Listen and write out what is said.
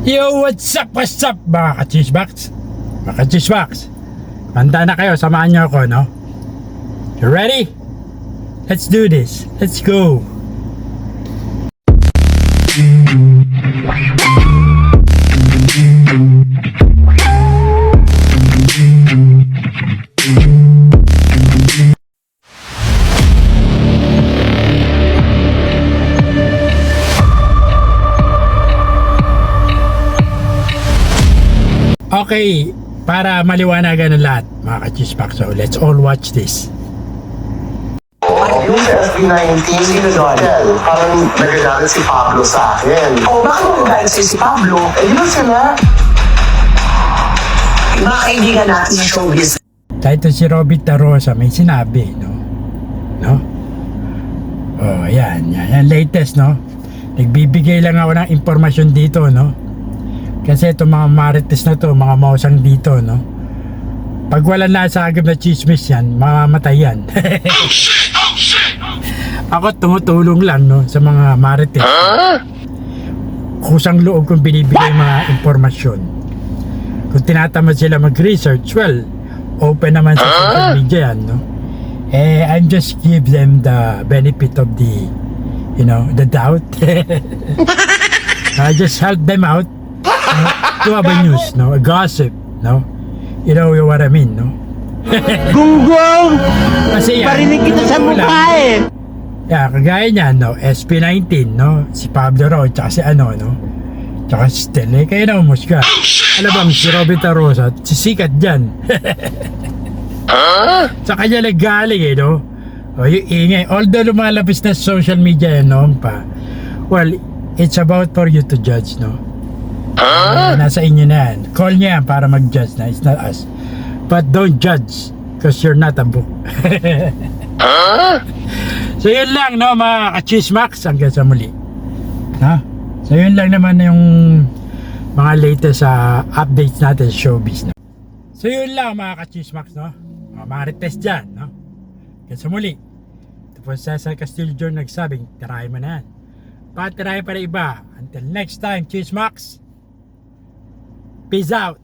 Yo, what's up, mga ka-chisebox? Mga ka-chisebox, handa na kayo, samahan nyo ako, no? You ready? Let's do this. Let's go. Okay, para maliwanagan ng lahat, mga ka-chisebox, so let's all watch this. Yung sa SB19, sino doon? Parang nagagalit si Pablo sa akin. Bakit mo nagagalit sa'yo si Pablo? Yun sila. Mga kaibigan natin ng showbiz. Kahit si Robert De Rosa may sinabi, no? No? Oh, yan. Latest, no? Nagbibigay lang ako ng impormasyon dito, no? Kasi itong mga marites na to, mga mausang dito, no? Pag wala nasagap na chismis yan, mamamatay yan. Ako tumutulong lang, no? Sa mga marites. Kusang loob kong binibigay mga impormasyon. Kung tinatamad sila mag-research, well, open naman sa social media yan, no? I'm just give them the benefit of the, you know, the doubt. I just help them out. To have a news, no? A gossip, no? You know what I mean, no? Gunggong! Kasi yan, Parinig kita sa mukha eh! yeah, kagaya niyan, no? SP19, no? Si Pablo Ro, tsaka si ano, no? Tsaka si Stelle, kayo na umusga. Alam bang si Robert De Rosa, sisikat dyan. Sa kanya naggaling, eh, no? O, yung ingay. Although lumalabas na sa social media, noon pa. Well, it's about for you to judge, no? Nasa inyo na yan. Call niya yan para mag-judge na. It's not us. But don't judge because you're not a book. So yun lang, no, mga ka-chismax, hanggang sa muli. Ha? So yun lang naman yung mga latest updates natin sa showbiz, no? So yun lang, mga ka-chismax, no? Mga marites dyan, no? Hanggang sa muli. Ito po Cesar Castillo Jr. nagsabing tirahin mo na yan. Patirahin pa na iba. Until next time, chismax. Peace out.